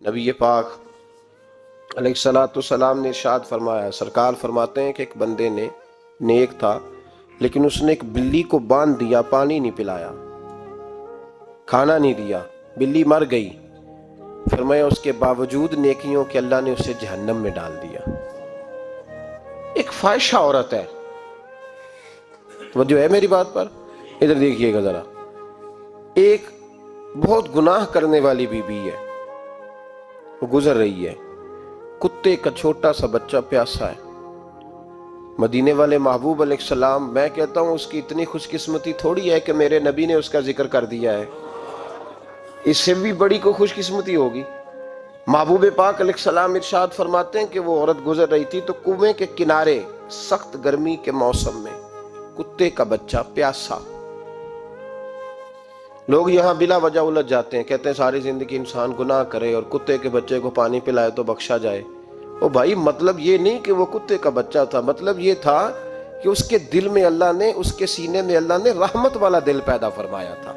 نبی پاک علیہ نے ارشاد فرمایا، سرکار فرماتے ہیں کہ ایک بندے نے نیک تھا لیکن اس نے ایک بلی کو باندھ دیا، پانی نہیں پلایا، کھانا نہیں دیا، بلی مر گئی، فرمایا اس کے باوجود نیکیوں کے اللہ نے اسے جہنم میں ڈال دیا۔ ایک فاحشہ عورت ہے، توجہ ہے میری بات پر؟ ادھر دیکھیے گا ذرا، ایک بہت گناہ کرنے والی بی بی ہے، وہ گزر رہی ہے، کتے کا چھوٹا سا بچہ پیاسا ہے۔ مدینے والے محبوب علیہ السلام، میں کہتا ہوں اس کی اتنی خوش قسمتی تھوڑی ہے کہ میرے نبی نے اس کا ذکر کر دیا ہے، اس سے بھی بڑی کوئی خوش قسمتی ہوگی۔ محبوب پاک علیہ السلام ارشاد فرماتے ہیں کہ وہ عورت گزر رہی تھی تو کنویں کے کنارے سخت گرمی کے موسم میں کتے کا بچہ پیاسا۔ لوگ یہاں بلا وجہ الجھ جاتے ہیں، کہتے ہیں ساری زندگی انسان گناہ کرے اور کتے کے بچے کو پانی پلائے تو بخشا جائے۔ او بھائی، مطلب یہ نہیں کہ وہ کتے کا بچہ تھا، مطلب یہ تھا کہ اس کے دل میں اللہ نے، اس کے سینے میں اللہ نے رحمت والا دل پیدا فرمایا تھا۔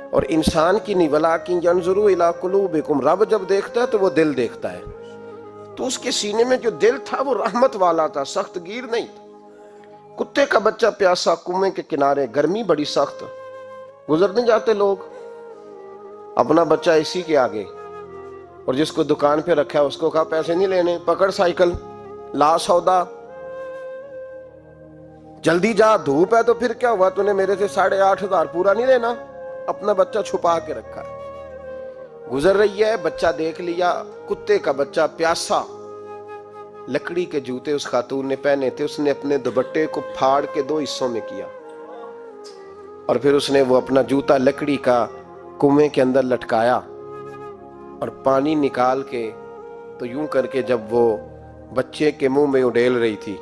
اور انسان کی نہیں، وَلَٰكِن يَنظُرُ إِلَىٰ قُلُوبِكُمْ، رب جب دیکھتا ہے تو وہ دل دیکھتا ہے، تو اس کے سینے میں جو دل تھا وہ رحمت والا تھا، سخت گیر نہیں تھا۔ کتے کا بچہ پیاسا، کنویں کے کنارے، گرمی بڑی سخت، گزر نہیں جاتے لوگ، اپنا بچہ اسی کے آگے، اور جس کو دکان پہ رکھا ہے اس کو کہا پیسے نہیں لینے، پکڑ سائیکل، لا سودا، جلدی جا، دھوپ ہے تو پھر کیا ہوا، تو نے میرے سے 8,500 پورا نہیں لینا، اپنا بچہ چھپا کے رکھا ہے۔ گزر رہی ہے، بچہ دیکھ لیا، کتے کا بچہ پیاسا، لکڑی کے جوتے اس خاتون نے پہنے تھے، اس نے اپنے دوپٹے کو پھاڑ کے 2 حصوں میں کیا، اور پھر اس نے وہ اپنا جوتا لکڑی کا کنویں کے اندر لٹکایا، اور پانی نکال کے تو یوں کر کے جب وہ بچے کے منہ میں اڈیل رہی تھی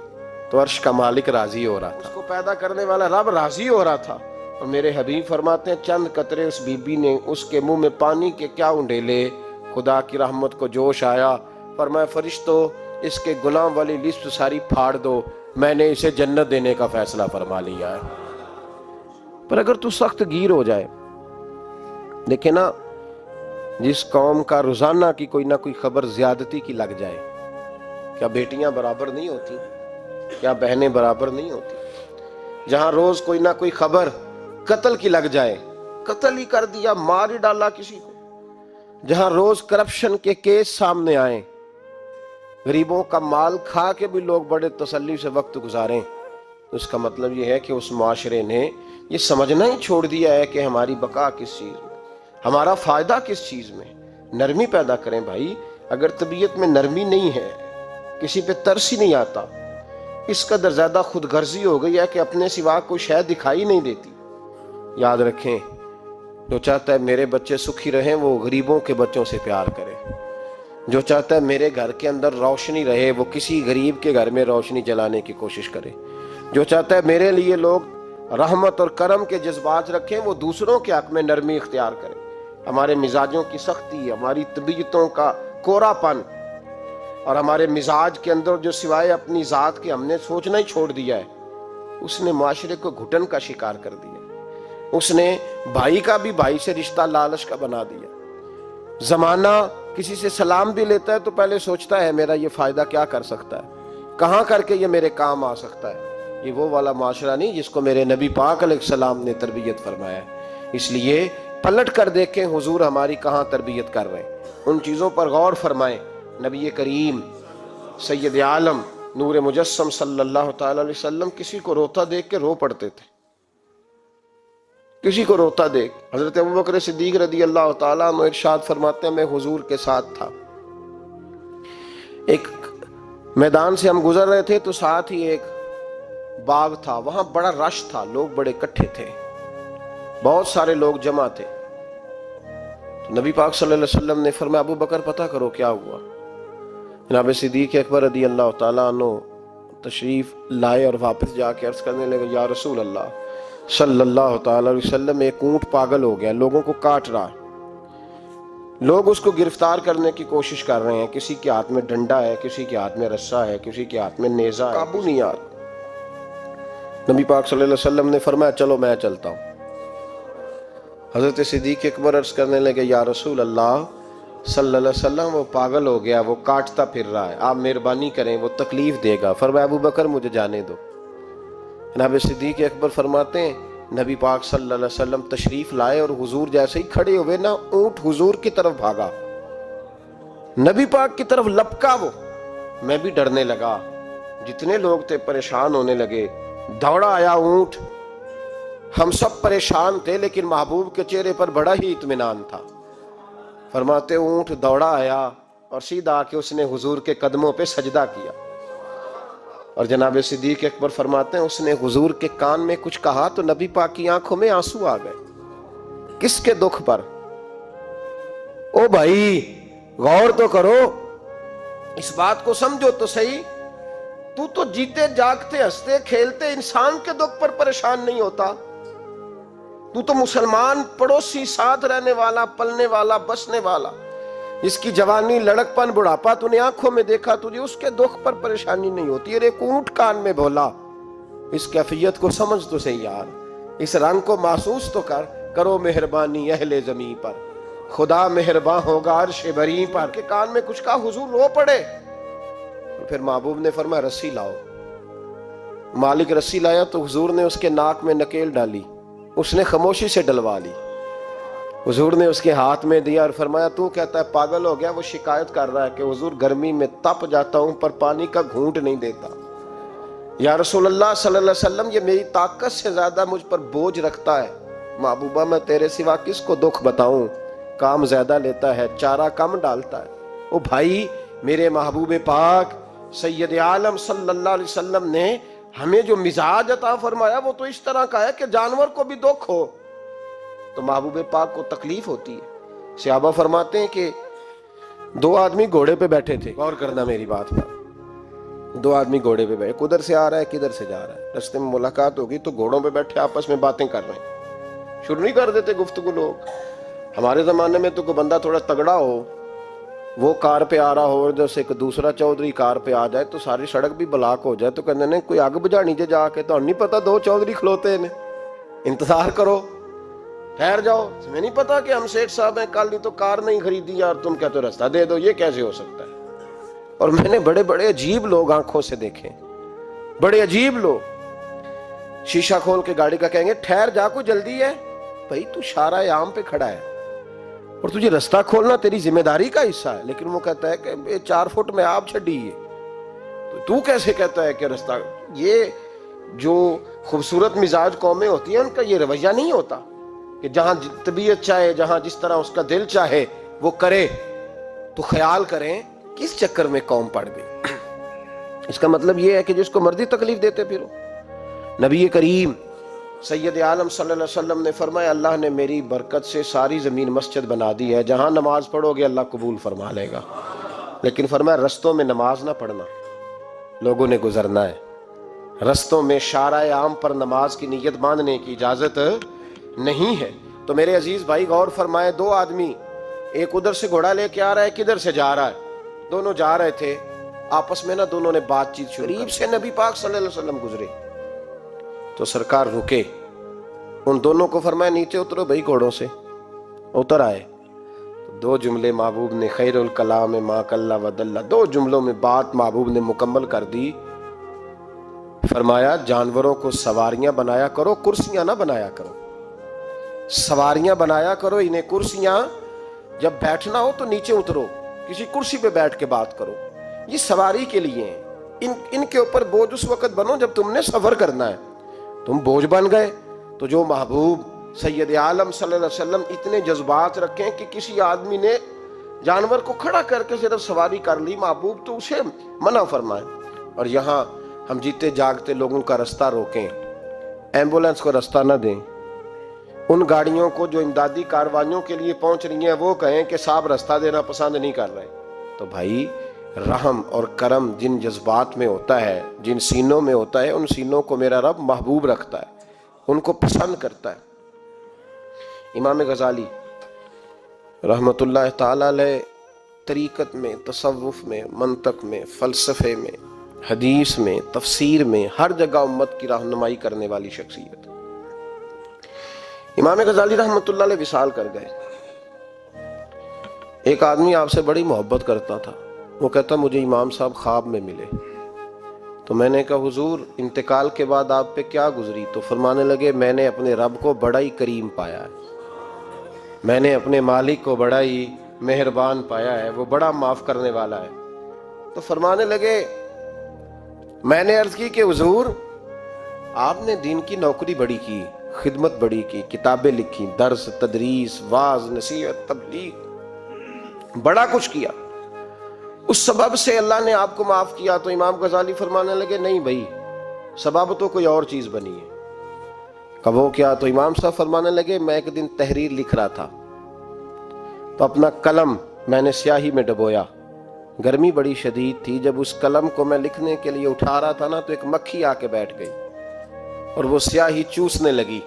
تو عرش کا مالک راضی ہو رہا تھا، اس کو پیدا کرنے والا رب راضی ہو رہا تھا۔ اور میرے حبیب فرماتے ہیں چند قطرے اس بی بی نے اس کے منہ میں پانی کے کیا اڈیلے، خدا کی رحمت کو جوش آیا، فرمایا فرشتوں اس کے گناہ والی لسٹ ساری پھاڑ دو، میں نے اسے جنت دینے کا فیصلہ فرما لیا ہے۔ پر اگر تو سخت گیر ہو جائے، دیکھیں نا، جس قوم کا روزانہ کی کوئی نہ کوئی خبر زیادتی کی لگ جائے، کیا بیٹیاں برابر نہیں ہوتی؟ کیا بہنیں برابر نہیں ہوتی؟ جہاں روز کوئی نہ کوئی خبر قتل کی لگ جائے، قتل ہی کر دیا، مار ہی ڈالا کسی کو، جہاں روز کرپشن کے کیس سامنے آئیں، غریبوں کا مال کھا کے بھی لوگ بڑے تسلی سے وقت گزاریں، اس کا مطلب یہ ہے کہ اس معاشرے نے یہ سمجھنا ہی چھوڑ دیا ہے کہ ہماری بقا کس چیز میں، ہمارا فائدہ کس چیز میں۔ نرمی پیدا کریں بھائی، اگر طبیعت میں نرمی نہیں ہے، کسی پہ ترس ہی نہیں آتا، اس قدر زیادہ خود غرضی ہو گئی ہے کہ اپنے سوا کوئی شے دکھائی نہیں دیتی۔ یاد رکھیں، جو چاہتا ہے میرے بچے سکھی رہیں وہ غریبوں کے بچوں سے پیار کرے، جو چاہتا ہے میرے گھر کے اندر روشنی رہے وہ کسی غریب کے گھر میں روشنی جلانے کی کوشش کرے، جو چاہتا ہے میرے لیے لوگ رحمت اور کرم کے جذبات رکھیں وہ دوسروں کے حق میں نرمی اختیار کرے۔ ہمارے مزاجوں کی سختی، ہماری طبیعتوں کا کورا پن، اور ہمارے مزاج کے اندر جو سوائے اپنی ذات کے ہم نے سوچنا ہی چھوڑ دیا ہے، اس نے معاشرے کو گھٹن کا شکار کر دیا، اس نے بھائی کا بھی بھائی سے رشتہ لالچ کا بنا دیا۔ زمانہ کسی سے سلام بھی لیتا ہے تو پہلے سوچتا ہے میرا یہ فائدہ کیا کر سکتا ہے، کہاں کر کے یہ میرے کام آ سکتا ہے۔ یہ وہ والا معاشرہ نہیں جس کو میرے نبی پاک علیہ السلام نے تربیت فرمایا ہے۔ اس لیے پلٹ کر دیکھیں حضور ہماری کہاں تربیت کر رہے ہیں، ان چیزوں پر غور فرمائیں۔ نبی کریم سید عالم نور مجسم صلی اللہ تعالی علیہ وسلم کسی کو روتا دیکھ کے رو پڑتے تھے، کسی کو روتا دیکھ۔ حضرت ابوبکر صدیق رضی اللہ تعالیٰ عنہ ارشاد فرماتے ہیں میں حضور کے ساتھ تھا، ایک میدان سے ہم گزر رہے تھے تو ساتھ ہی ایک باغ تھا، وہاں بڑا رش تھا، لوگ بڑے اکٹھے تھے، بہت سارے لوگ جمع تھے۔ تو نبی پاک صلی اللہ علیہ وسلم نے فرمایا ابو بکر پتہ کرو کیا ہوا۔ جناب صدیق اکبر رضی اللہ تعالیٰ عنہ تشریف لائے اور واپس جا کے عرض کرنے لگے یا رسول اللہ صلی اللہ تعالی علیہ وسلم، ایک اونٹ پاگل ہو گیا، لوگوں کو کاٹ رہا، لوگ اس کو گرفتار کرنے کی کوشش کر رہے ہیں، کسی کے ہاتھ میں ڈنڈا ہے، کسی کے ہاتھ میں رسا ہے، کسی کے ہاتھ میں نیزہ ہے، قابو نہیں آ رہا۔ نبی پاک صلی اللہ علیہ وسلم نے فرمایا چلو میں چلتا ہوں۔ حضرت صدیق اکبر عرض کرنے لگے یا رسول اللہ صلی اللہ علیہ وسلم وہ پاگل ہو گیا، وہ کاٹتا پھر رہا ہے، آپ مہربانی کریں، وہ تکلیف دے گا۔ فرمایا ابو بکر مجھے جانے دو۔ جناب صدیق اکبر فرماتے ہیں نبی پاک صلی اللہ علیہ وسلم تشریف لائے اور حضور جیسے ہی کھڑے ہوئے نا، اونٹ حضور کی طرف بھاگا، نبی پاک کی طرف لپکا، وہ میں بھی ڈرنے لگا، جتنے لوگ تھے پریشان ہونے لگے، دوڑا آیا اونٹ، ہم سب پریشان تھے لیکن محبوب کے چہرے پر بڑا ہی اطمینان تھا۔ فرماتے اونٹ دوڑا آیا اور سیدھا آ کے اس نے حضور کے قدموں پہ سجدہ کیا، اور جناب صدیق اکبر فرماتے ہیں اس نے حضور کے کان میں کچھ کہا تو نبی پاک کی آنکھوں میں آنسو آ گئے۔ کس کے دکھ پر؟ او بھائی غور تو کرو، اس بات کو سمجھو تو صحیح، تو جیتے جاگتے ہنستے کھیلتے انسان کے دکھ پر پریشان نہیں ہوتا، تو مسلمان پڑوسی ساتھ رہنے والا، پلنے والا، بسنے والا، جس کی جوانی لڑکپن بڑھاپا تو نے آنکھوں میں دیکھا، تجھے اس کے دکھ پر پریشانی نہیں ہوتی۔ اور ایک اونٹ کان میں بولا، اس کیفیت کو سمجھ تو صحیح یار، اس رنگ کو محسوس تو کرو مہربانی اہل زمین پر، خدا مہربان ہوگا عرش بری پر۔ کے کان میں کچھ کہا، حضور رو پڑے، پھر محبوب نے فرمایا رسی لاؤ۔ مالک رسی لایا تو حضور نے اس کے ناک میں نکیل ڈالی، اس نے خاموشی سے ڈلوا لی، حضور نے اس کے ہاتھ میں دیا اور فرمایا تو کہتا ہے پاگل ہو گیا؟ وہ شکایت کر رہا ہے کہ حضور گرمی میں تپ جاتا ہوں پر پانی کا گھونٹ نہیں دیتا، یا رسول اللہ صلی اللہ علیہ وسلم یہ میری طاقت سے زیادہ مجھ پر بوجھ رکھتا ہے، محبوبہ میں تیرے سوا کس کو دکھ بتاؤں، کام زیادہ لیتا ہے چارہ کم ڈالتا ہے۔ او بھائی میرے محبوب پاک سید عالم صلی اللہ علیہ وسلم نے ہمیں جو مزاج عطا فرمایا وہ تو اس طرح کا ہے کہ جانور کو بھی دکھ ہو تو محبوب پاک کو تکلیف ہوتی ہے۔ صحابہ فرماتے ہیں کہ دو آدمی گھوڑے پہ بیٹھے تھے، غور کرنا میری بات پر، دو آدمی گھوڑے پہ بیٹھے، کدھر سے آ رہا ہے کدھر سے جا رہا ہے، رستے میں ملاقات ہوگی تو گھوڑوں پہ بیٹھے آپس میں باتیں کر رہے ہیں، شروع نہیں کر دیتے گفتگو لوگ۔ ہمارے زمانے میں تو کوئی بندہ تھوڑا تگڑا ہو، وہ کار پہ آ رہا ہو، جیسے ایک دوسرا چودھری کار پہ آ جائے تو ساری سڑک بھی بلاک ہو جائے تو کہنے نے کوئی اگ بجھانی جا کے، تو نہیں پتا دو چودھری کھلوتے ہیں، انتظار کرو، ٹھہر جاؤ، میں نہیں پتا کہ ہم سیٹھ صاحب ہیں، کل نہیں تو کار نہیں خریدی اور تم کہتے ہو رستہ دے دو، یہ کیسے ہو سکتا ہے؟ اور میں نے بڑے بڑے عجیب لوگ آنکھوں سے دیکھے، بڑے عجیب لوگ شیشہ کھول کے گاڑی کا کہیں گے ٹھہر جا، کو جلدی ہے؟ بھائی تو شارع عام پہ کھڑا ہے اور تجھے رستہ کھولنا تیری ذمہ داری کا حصہ ہے، لیکن وہ کہتا ہے کہ 4 فٹ میں آپ چھڈی ہے، تو کیسے کہتا ہے کہ رستہ؟ یہ جو خوبصورت مزاج قومیں ہوتی ہیں ان کا یہ رویہ نہیں ہوتا کہ جہاں طبیعت چاہے، جہاں جس طرح اس کا دل چاہے وہ کرے۔ تو خیال کریں کس چکر میں قوم پڑ گئی۔ اس کا مطلب یہ ہے کہ جس کو مرضی تکلیف دیتے پھرو۔ نبی کریم سید عالم صلی اللہ علیہ وسلم نے فرمایا اللہ نے میری برکت سے ساری زمین مسجد بنا دی ہے، جہاں نماز پڑھو گے اللہ قبول فرما لے گا، لیکن فرمایا رستوں میں نماز نہ پڑھنا، لوگوں نے گزرنا ہے، رستوں میں شارع عام پر نماز کی نیت باندھنے کی اجازت نہیں ہے۔ تو میرے عزیز بھائی غور فرمائے، دو آدمی، ایک ادھر سے گھوڑا لے کے آ رہا ہے، کدھر سے جا رہا ہے، دونوں جا رہے تھے، آپس میں دونوں نے بات چیت شروع، قریب سے نبی پاک صلی اللہ علیہ وسلم گزرے تو سرکار رکے، ان دونوں کو فرمایا نیچے اترو بھائی گھوڑوں سے، اتر آئے، دو جملے محبوب نے، خیر الکلام ما قل و دل، 2 جملوں میں بات محبوب نے مکمل کر دی۔ فرمایا جانوروں کو سواریاں بنایا کرو، کرسیاں نہ بنایا کرو، سواریاں بنایا کرو انہیں، کرسیاں جب بیٹھنا ہو تو نیچے اترو، کسی کرسی پہ بیٹھ کے بات کرو، یہ سواری کے لیے ہیں، ان کے اوپر بوجھ اس وقت بنو جب تم نے سفر کرنا ہے، تم بوجھ بن گئے۔ تو جو محبوب سید عالم صلی اللہ علیہ وسلم اتنے جذبات رکھیں کہ کسی آدمی نے جانور کو کھڑا کر کے صرف سواری کر لی، محبوب تو اسے منع فرمائے۔ اور یہاں ہم جیتے جاگتے لوگوں کا رستہ روکیں، ایمبولنس کو رستہ نہ دیں، ان گاڑیوں کو جو امدادی کاروائیوں کے لیے پہنچ رہی ہیں وہ کہیں کہ صاحب رستہ دینا پسند نہیں کر رہے۔ تو بھائی رحم اور کرم جن جذبات میں ہوتا ہے، جن سینوں میں ہوتا ہے، ان سینوں کو میرا رب محبوب رکھتا ہے، ان کو پسند کرتا ہے۔ امام غزالی رحمت اللہ تعالی علیہ طریقت میں، تصوف میں، منطق میں، فلسفے میں، حدیث میں، تفسیر میں، ہر جگہ امت کی رہنمائی کرنے والی شخصیت۔ امام غزالی رحمت اللہ علیہ وصال کر گئے، ایک آدمی آپ سے بڑی محبت کرتا تھا، وہ کہتا مجھے امام صاحب خواب میں ملے، تو میں نے کہا حضور انتقال کے بعد آپ پہ کیا گزری؟ تو فرمانے لگے میں نے اپنے رب کو بڑا ہی کریم پایا ہے، میں نے اپنے مالک کو بڑا ہی مہربان پایا ہے، وہ بڑا معاف کرنے والا ہے۔ تو فرمانے لگے میں نے عرض کی کہ حضور آپ نے دین کی نوکری بڑی کی، خدمت بڑی کی، کتابیں لکھی، درس، تدریس، واعظ، نصیحت، تبلیغ، بڑا کچھ کیا، اس سبب سے اللہ نے آپ کو معاف کیا۔ تو امام غزالی فرمانے لگے نہیں بھائی، سبب تو کوئی اور چیز بنی ہے۔ کہ وہ کیا؟ تو امام صاحب فرمانے لگے میں ایک دن تحریر لکھ رہا تھا تو اپنا قلم میں نے سیاہی میں ڈبویا، گرمی بڑی شدید تھی، جب اس قلم کو میں لکھنے کے لیے اٹھا رہا تھا نا تو ایک مکھی آ کے بیٹھ گئی اور وہ سیاہی چوسنے لگی۔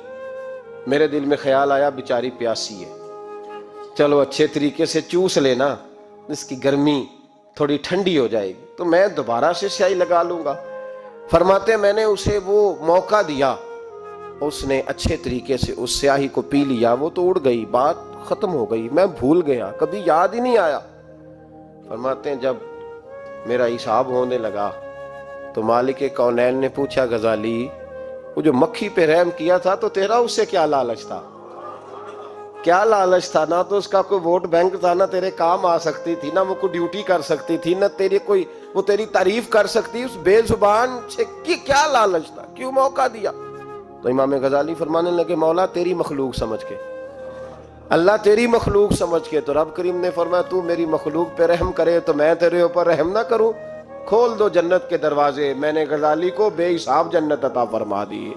میرے دل میں خیال آیا بیچاری پیاسی ہے، چلو اچھے طریقے سے چوس لینا، اس کی گرمی تھوڑی ٹھنڈی ہو جائے گی تو میں دوبارہ سے سیاہی لگا لوں گا۔ فرماتے میں نے اسے وہ موقع دیا، اس نے اچھے طریقے سے اس سیاہی کو پی لیا، وہ تو اڑ گئی، بات ختم ہو گئی، میں بھول گیا، کبھی یاد ہی نہیں آیا۔ فرماتے ہیں جب میرا حساب ہونے لگا تو مالک کونین نے پوچھا غزالی وہ جو مکھی پہ رحم کیا تھا تو تیرا اس سے کیا لالچ تھا؟ کیا لالچ تھا؟ نہ تو اس کا کوئی ووٹ بینک تھا، نہ تیرے کام آ سکتی تھی، نہ وہ کوئی ڈیوٹی کر سکتی تھی، نہ تیری کوئی وہ تیری تعریف کر سکتی، اس بے زبان سے کیا لالچ تھا؟ کیوں موقع دیا؟ تو امام غزالی فرمانے لگے مولا تیری مخلوق سمجھ کے، اللہ تیری مخلوق سمجھ کے۔ تو رب کریم نے فرمایا تو میری مخلوق پہ رحم کرے تو میں تیرے اوپر رحم نہ کروں؟ کھول دو جنت کے دروازے، میں نے غزالی کو بے حساب جنت عطا فرما دی۔